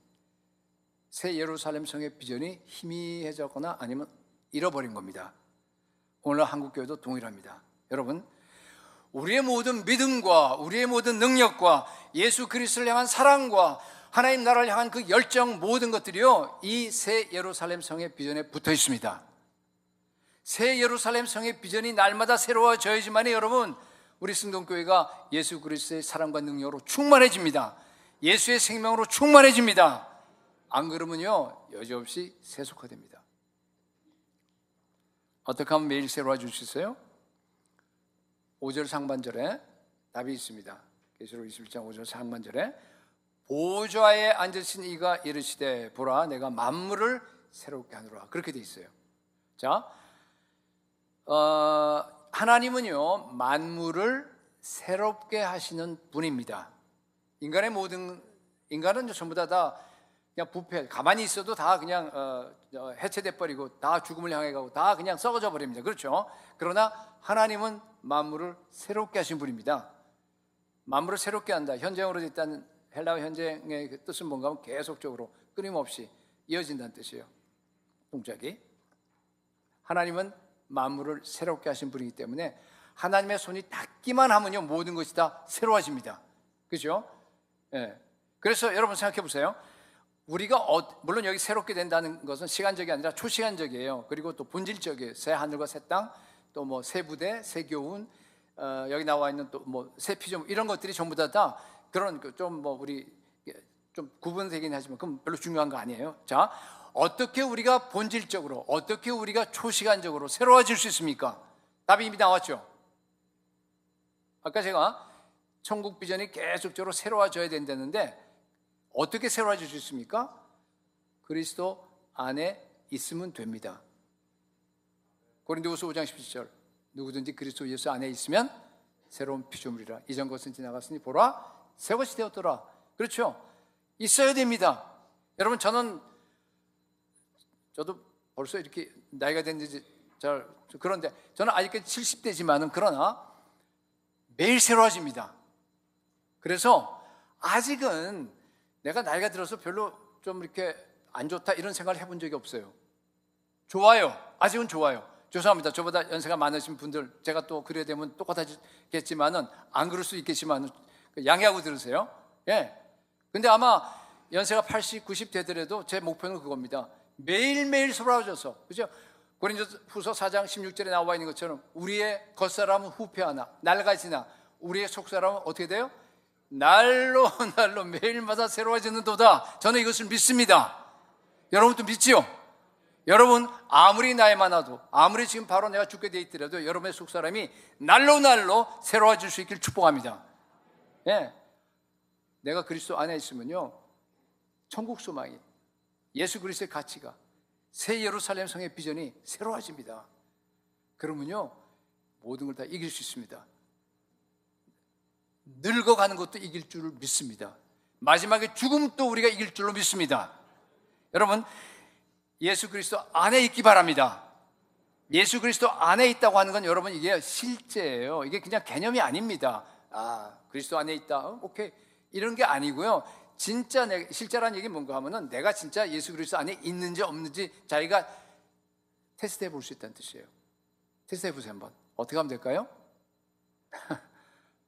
새 예루살렘 성의 비전이 희미해졌거나 아니면 잃어버린 겁니다. 오늘 한국교회도 동일합니다. 여러분, 우리의 모든 믿음과 우리의 모든 능력과 예수 그리스도를 향한 사랑과 하나님 나라를 향한 그 열정, 모든 것들이요, 이 새 예루살렘 성의 비전에 붙어 있습니다. 새 예루살렘 성의 비전이 날마다 새로워져야지만이 여러분, 우리 승동교회가 예수 그리스도의 사랑과 능력으로 충만해집니다. 예수의 생명으로 충만해집니다. 안 그러면요, 여지없이 세속화됩니다. 어떻게 하면 매일 새로워질 수 있어요? 5절 상반절에 답이 있습니다. 계시록 21장 5절 상반절에 보좌에 앉으신 이가 이르시되 보라 내가 만물을 새롭게 하노라, 그렇게 돼 있어요. 자, 하나님은요 만물을 새롭게 하시는 분입니다. 인간은 전부 다 그냥 부패, 가만히 있어도 다 그냥 해체돼 버리고 다 죽음을 향해 가고 다 그냥 썩어져 버립니다. 그렇죠? 그러나 하나님은 만물을 새롭게 하신 분입니다. 만물을 새롭게 한다. 현재형으로 일단 헬라어 현재의 그 뜻은 뭔가 하면 계속적으로 끊임없이 이어진다는 뜻이에요. 동작이. 하나님은 만물을 새롭게 하신 분이기 때문에 하나님의 손이 닿기만 하면요 모든 것이 다 새로워집니다. 그렇죠? 예. 그래서 여러분 생각해 보세요. 우리가 물론 여기 새롭게 된다는 것은 시간적이 아니라 초시간적이에요. 그리고 또 본질적이에요. 새 하늘과 새 땅, 또 뭐 새 부대, 새 교훈, 여기 나와 있는 또 뭐 새 피조물, 이런 것들이 전부 다 그런 좀 뭐 우리 좀 구분되긴 하지만 그건 별로 중요한 거 아니에요. 자, 어떻게 우리가 본질적으로, 어떻게 우리가 초시간적으로 새로워질 수 있습니까? 답이 이미 나왔죠. 아까 제가 천국 비전이 계속적으로 새로워져야 된다는데 어떻게 새로워질 수 있습니까? 그리스도 안에 있으면 됩니다. 고린도후서 5장 17절 누구든지 그리스도 예수 안에 있으면 새로운 피조물이라 이전 것은 지나갔으니 보라 새 것이 되었더라. 그렇죠? 있어야 됩니다. 여러분, 저도 벌써 이렇게 나이가 됐는지 그런데 저는 아직까지 70대지만은 그러나 매일 새로워집니다. 그래서 아직은 내가 나이가 들어서 별로 좀 이렇게 안 좋다 이런 생각을 해본 적이 없어요. 좋아요. 아직은 좋아요. 죄송합니다. 저보다 연세가 많으신 분들 제가 또 그래야 되면 똑같았겠지만은 안 그럴 수 있겠지만 양해하고 들으세요. 예. 근데 아마 연세가 80, 90 되더라도 제 목표는 그겁니다. 매일매일 새로워져서, 그죠? 고린도후서 4장 16절에 나와 있는 것처럼 우리의 겉사람은 후패하나 낡아지나 우리의 속사람은 어떻게 돼요? 날로 매일마다 새로워지는도다. 저는 이것을 믿습니다. 여러분도 믿지요? 여러분 아무리 나이 많아도, 아무리 지금 바로 내가 죽게 돼 있더라도 여러분의 속사람이 날로 새로워질 수 있길 축복합니다. 예. 내가 그리스도 안에 있으면요 천국 소망이, 예수 그리스도의 가치가, 새 예루살렘 성의 비전이 새로워집니다. 그러면요 모든 걸 다 이길 수 있습니다. 늙어가는 것도 이길 줄 믿습니다. 마지막에 죽음도 우리가 이길 줄로 믿습니다. 여러분 예수 그리스도 안에 있기 바랍니다. 예수 그리스도 안에 있다고 하는 건 여러분 이게 실제예요. 이게 그냥 개념이 아닙니다. 아, 그리스도 안에 있다, 오케이, 이런 게 아니고요. 진짜 실제라는 얘기 뭔가 하면은 내가 진짜 예수 그리스도 안에 있는지 없는지 자기가 테스트해 볼 수 있다는 뜻이에요. 테스트해 보세요. 한번 어떻게 하면 될까요?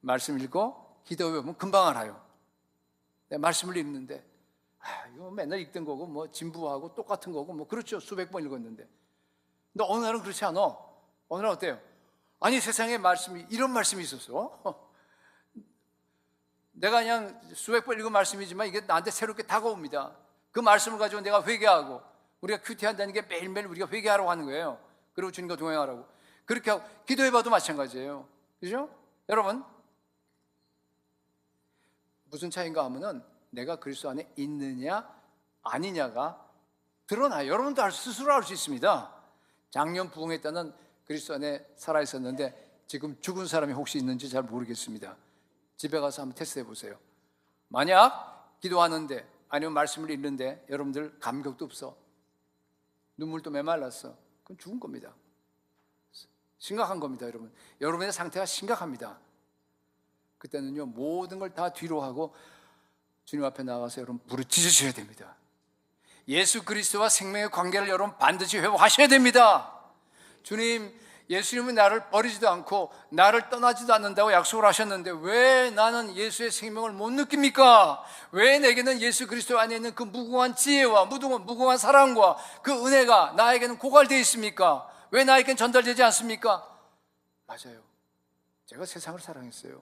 말씀 읽고 기도 외우면 금방 알아요. 내가 말씀을 읽는데 이거 맨날 읽던 거고 뭐 진부하고 똑같은 거고 뭐 그렇죠. 수백 번 읽었는데. 근데 어느 날은 그렇지 않아. 어느 날 어때요? 아니 세상에 말씀이 이런 말씀이 있었어. 내가 그냥 수백 번 읽은 말씀이지만 이게 나한테 새롭게 다가옵니다. 그 말씀을 가지고 내가 회개하고 우리가 큐티한다는 게 매일매일 우리가 회개하라고 하는 거예요. 그리고 주님과 동행하라고. 그렇게 하고 기도해봐도 마찬가지예요. 그죠? 여러분 무슨 차이인가 하면은 내가 그리스도 안에 있느냐 아니냐가 드러나요. 여러분도 스스로 알 수 있습니다. 작년 부흥회 때는 그리스도 안에 살아있었는데 지금 죽은 사람이 혹시 있는지 잘 모르겠습니다. 집에 가서 한번 테스트해 보세요. 만약 기도하는데 아니면 말씀을 읽는데 여러분들 감격도 없어, 눈물도 메말랐어, 그건 죽은 겁니다. 심각한 겁니다. 여러분, 여러분의 상태가 심각합니다. 그때는요 모든 걸 다 뒤로 하고 주님 앞에 나가서 여러분 부르짖으셔야 됩니다. 예수 그리스도와 생명의 관계를 여러분 반드시 회복하셔야 됩니다. 주님, 예수님은 나를 버리지도 않고 나를 떠나지도 않는다고 약속을 하셨는데 왜 나는 예수의 생명을 못 느낍니까? 왜 내게는 예수 그리스도 안에 있는 그 무궁한 지혜와 무궁한 사랑과 그 은혜가 나에게는 고갈되어 있습니까? 왜 나에게는 전달되지 않습니까? 맞아요. 제가 세상을 사랑했어요.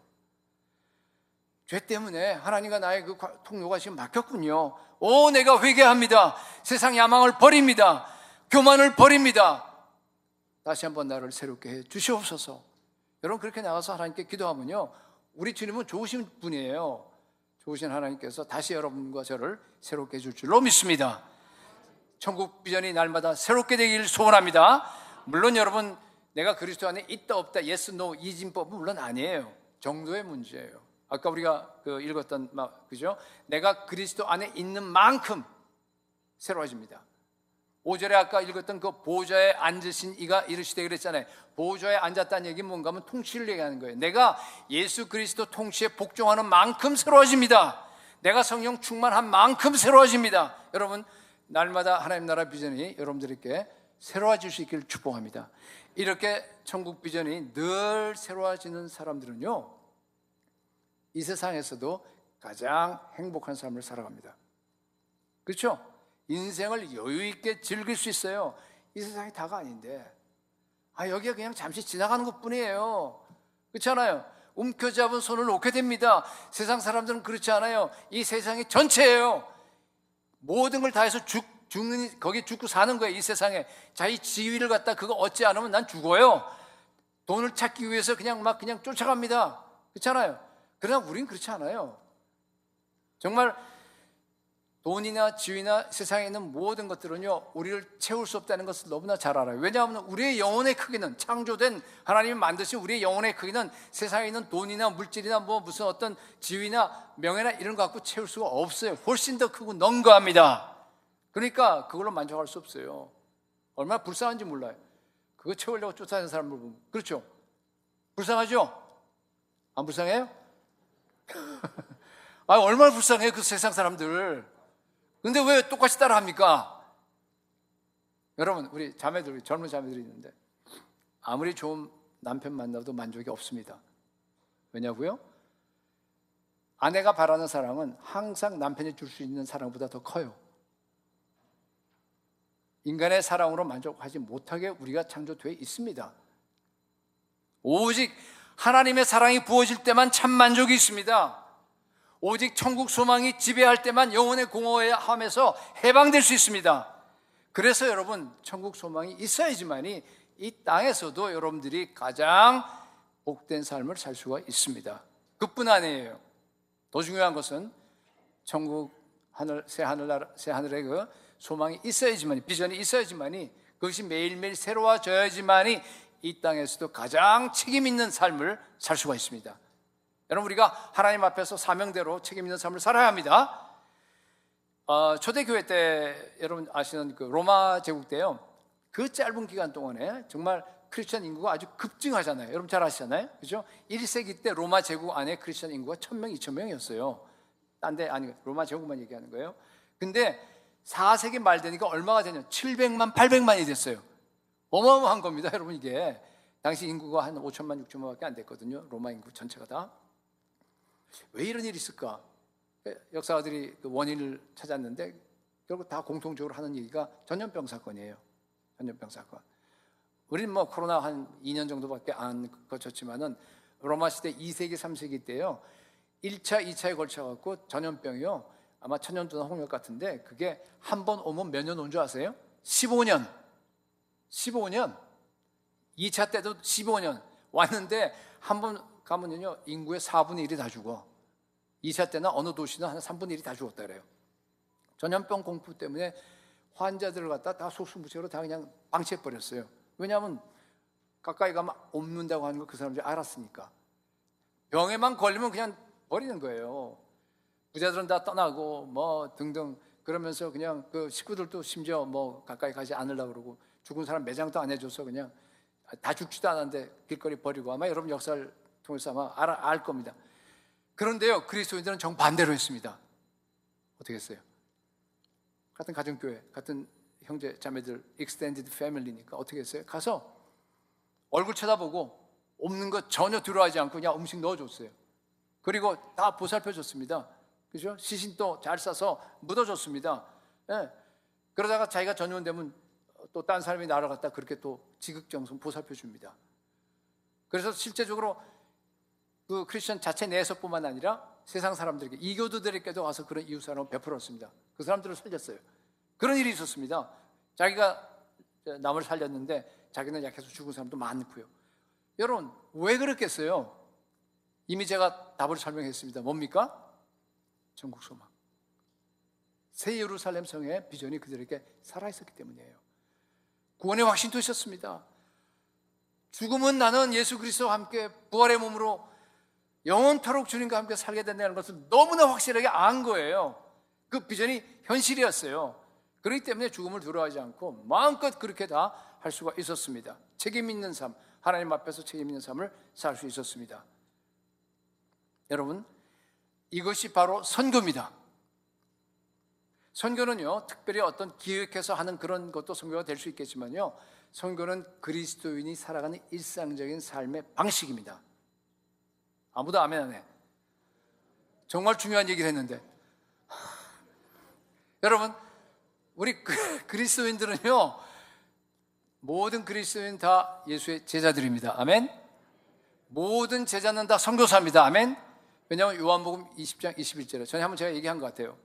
죄 때문에 하나님과 나의 그 통로가 지금 막혔군요. 내가 회개합니다. 세상 야망을 버립니다. 교만을 버립니다. 다시 한번 나를 새롭게 해 주시옵소서. 여러분 그렇게 나가서 하나님께 기도하면요 우리 주님은 좋으신 분이에요. 좋으신 하나님께서 다시 여러분과 저를 새롭게 해줄 줄로 믿습니다. 천국 비전이 날마다 새롭게 되길 소원합니다. 물론 여러분 내가 그리스도 안에 있다 없다 yes, no 이진법은 물론 아니에요. 정도의 문제예요. 아까 우리가 읽었던 그죠? 내가 그리스도 안에 있는 만큼 새로워집니다. 5절에 아까 읽었던 그 보좌에 앉으신 이가 이르시되 그랬잖아요. 보좌에 앉았다는 얘기는 뭔가 하면 통치를 얘기하는 거예요. 내가 예수 그리스도 통치에 복종하는 만큼 새로워집니다. 내가 성령 충만한 만큼 새로워집니다. 여러분 날마다 하나님 나라 비전이 여러분들에게 새로워질 수 있기를 축복합니다. 이렇게 천국 비전이 늘 새로워지는 사람들은요 이 세상에서도 가장 행복한 삶을 살아갑니다. 그렇죠? 인생을 여유 있게 즐길 수 있어요. 이 세상이 다가 아닌데 여기가 그냥 잠시 지나가는 것뿐이에요. 그렇잖아요. 움켜잡은 손을 놓게 됩니다. 세상 사람들은 그렇지 않아요. 이 세상이 전체예요. 모든 걸 다해서 죽는 거기 죽고 사는 거예요. 이 세상에 자기 지위를 갖다 그거 얻지 않으면 난 죽어요. 돈을 찾기 위해서 그냥 쫓아갑니다. 그렇잖아요. 그러나 우린 그렇지 않아요. 정말 돈이나 지위나 세상에 있는 모든 것들은요 우리를 채울 수 없다는 것을 너무나 잘 알아요. 왜냐하면 우리의 영혼의 크기는 창조된 하나님이 만드신 우리의 영혼의 크기는 세상에 있는 돈이나 물질이나 무슨 어떤 지위나 명예나 이런 거 갖고 채울 수가 없어요. 훨씬 더 크고 넉거합니다. 그러니까 그걸로 만족할 수 없어요. 얼마나 불쌍한지 몰라요. 그거 채우려고 쫓아다니는 사람을 보면. 그렇죠? 불쌍하죠? 안 불쌍해요? 얼마나 불쌍해요 그 세상 사람들. 근데 왜 똑같이 따라합니까? 여러분 우리 자매들, 젊은 자매들이 있는데 아무리 좋은 남편 만나도 만족이 없습니다. 왜냐고요? 아내가 바라는 사랑은 항상 남편이 줄 수 있는 사랑보다 더 커요. 인간의 사랑으로 만족하지 못하게 우리가 창조되어 있습니다. 오직 하나님의 사랑이 부어질 때만 참 만족이 있습니다. 오직 천국 소망이 지배할 때만 영혼의 공허함에서 해방될 수 있습니다. 그래서 여러분 천국 소망이 있어야지만이 이 땅에서도 여러분들이 가장 복된 삶을 살 수가 있습니다. 그뿐 아니에요. 더 중요한 것은 천국 새 하늘의 그 소망이 있어야지만이, 비전이 있어야지만이, 그것이 매일매일 새로워져야지만이 이 땅에서도 가장 책임 있는 삶을 살 수가 있습니다. 여러분 우리가 하나님 앞에서 사명대로 책임 있는 삶을 살아야 합니다. 초대교회 때 여러분 아시는 그 로마 제국 때요, 그 짧은 기간 동안에 정말 크리스천 인구가 아주 급증하잖아요. 여러분 잘 아시잖아요, 그렇죠? 1세기 때 로마 제국 안에 크리스천 인구가 1000명, 2000명이었어요. 딴 데 아니 로마 제국만 얘기하는 거예요. 근데 4세기 말 되니까 얼마가 되냐? 700만, 800만이 됐어요. 어마어마한 겁니다, 여러분 이게. 당시 인구가 한 5천만 6천만밖에 안 됐거든요. 로마 인구 전체가 다. 왜 이런 일이 있을까? 역사가들이 그 원인을 찾았는데 결국 다 공통적으로 하는 얘기가 전염병 사건이에요. 전염병 사건. 우리는 뭐 코로나 한 2년 정도밖에 안 거쳤지만은 로마 시대 2세기, 3세기 때요. 1차, 2차에 걸쳐 갖고 전염병이요. 아마 천연두나 홍역 같은데 그게 한 번 오면 몇 년 온 줄 아세요? 15년. 15년. 2차 때도 15년 왔는데 한 번 가면요 인구의 4분의 1이 다 죽어. 2차 때나 어느 도시는 한 3분의 1이 다 죽었다 그래요. 전염병 공포 때문에 환자들을 갖다 다 속수무책으로 다 그냥 방치해버렸어요. 왜냐하면 가까이 가면 옮는다고 하는 걸 그 사람들이 알았으니까. 병에만 걸리면 그냥 버리는 거예요. 부자들은 다 떠나고 뭐 등등 그러면서 그냥 그 식구들도 심지어 뭐 가까이 가지 않으려고 그러고 죽은 사람 매장도 안 해줘서 그냥 다 죽지도 않았는데 길거리 버리고 아마 여러분 역사를 통해서 아마 알 겁니다. 그런데요 그리스도인들은 정반대로 했습니다. 어떻게 했어요? 같은 가정교회, 같은 형제 자매들 extended family니까 어떻게 했어요? 가서 얼굴 쳐다보고 없는 거 전혀 두려워하지 않고 그냥 음식 넣어줬어요. 그리고 다 보살펴줬습니다. 그죠? 시신도 잘 싸서 묻어줬습니다. 예. 그러다가 자기가 전염되면 또 딴 사람이 날아갔다 그렇게 또 지극정성 보살펴줍니다. 그래서 실제적으로 그 크리스천 자체 내에서뿐만 아니라 세상 사람들에게 이교도들에게도 와서 그런 이웃 사랑을 베풀었습니다. 그 사람들을 살렸어요. 그런 일이 있었습니다. 자기가 남을 살렸는데 자기는 약해서 죽은 사람도 많고요. 여러분 왜 그랬겠어요? 이미 제가 답을 설명했습니다. 뭡니까? 천국 소망. 새 예루살렘 성의 비전이 그들에게 살아있었기 때문이에요. 구원의 확신도 있었습니다. 죽음은 나는 예수 그리스도와 함께 부활의 몸으로 영원토록 주님과 함께 살게 된다는 것을 너무나 확실하게 안 거예요. 그 비전이 현실이었어요. 그렇기 때문에 죽음을 두려워하지 않고 마음껏 그렇게 다 할 수가 있었습니다. 책임 있는 삶, 하나님 앞에서 책임 있는 삶을 살 수 있었습니다. 여러분, 이것이 바로 선교입니다. 선교는요, 특별히 어떤 기획해서 하는 그런 것도 선교가 될 수 있겠지만요, 선교는 그리스도인이 살아가는 일상적인 삶의 방식입니다. 아무도 아멘 안 해. 정말 중요한 얘기를 했는데. 여러분, 우리 그리스도인들은요, 모든 그리스도인 다 예수의 제자들입니다. 아멘. 모든 제자는 다 선교사입니다. 아멘. 왜냐하면 요한복음 20장 21절에 전에 한번 제가 얘기한 것 같아요.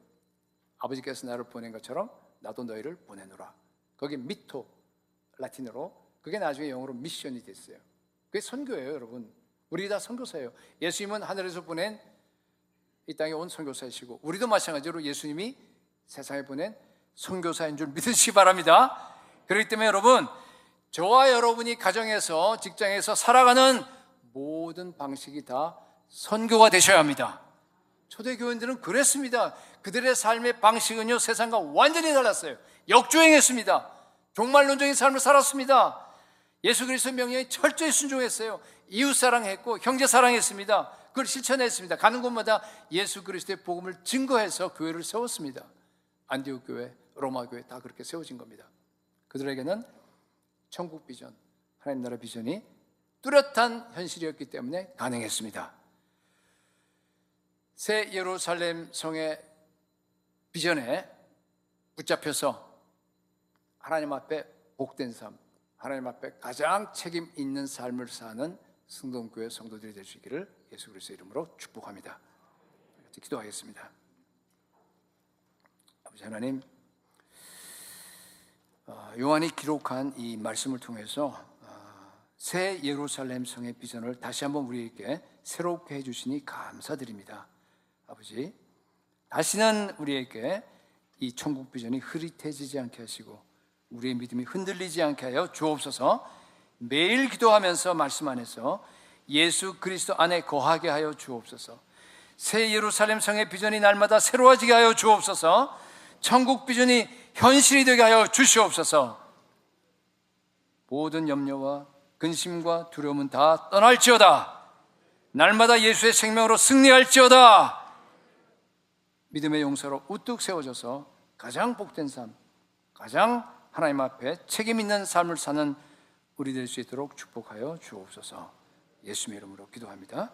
아버지께서 나를 보낸 것처럼 나도 너희를 보내노라. 거기 미토 라틴어로, 그게 나중에 영어로 미션이 됐어요. 그게 선교예요. 여러분, 우리 다 선교사예요. 예수님은 하늘에서 보낸 이 땅에 온 선교사이시고 우리도 마찬가지로 예수님이 세상에 보낸 선교사인 줄 믿으시기 바랍니다. 그렇기 때문에 여러분, 저와 여러분이 가정에서 직장에서 살아가는 모든 방식이 다 선교가 되셔야 합니다. 초대교인들은 그랬습니다. 그들의 삶의 방식은요, 세상과 완전히 달랐어요. 역주행했습니다. 종말론적인 삶을 살았습니다. 예수 그리스도의 명령에 철저히 순종했어요. 이웃 사랑했고 형제 사랑했습니다. 그걸 실천했습니다. 가는 곳마다 예수 그리스도의 복음을 증거해서 교회를 세웠습니다. 안디옥 교회, 로마 교회 다 그렇게 세워진 겁니다. 그들에게는 천국 비전, 하나님 나라 비전이 뚜렷한 현실이었기 때문에 가능했습니다. 새 예루살렘 성의 비전에 붙잡혀서 하나님 앞에 복된 삶, 하나님 앞에 가장 책임 있는 삶을 사는 승동교회 성도들이 될 수 있기를 예수 그리스도의 이름으로 축복합니다. 같이 기도하겠습니다. 아버지 하나님, 요한이 기록한 이 말씀을 통해서 새 예루살렘 성의 비전을 다시 한번 우리에게 새롭게 해주시니 감사드립니다. 아버지, 다시는 우리에게 이 천국 비전이 흐릿해지지 않게 하시고 우리의 믿음이 흔들리지 않게 하여 주옵소서. 매일 기도하면서 말씀 안에서 예수 그리스도 안에 거하게 하여 주옵소서. 새 예루살렘 성의 비전이 날마다 새로워지게 하여 주옵소서. 천국 비전이 현실이 되게 하여 주시옵소서. 모든 염려와 근심과 두려움은 다 떠날지어다. 날마다 예수의 생명으로 승리할지어다. 믿음의 용사로 우뚝 세워져서 가장 복된 삶, 가장 하나님 앞에 책임 있는 삶을 사는 우리 될 수 있도록 축복하여 주옵소서. 예수님의 이름으로 기도합니다.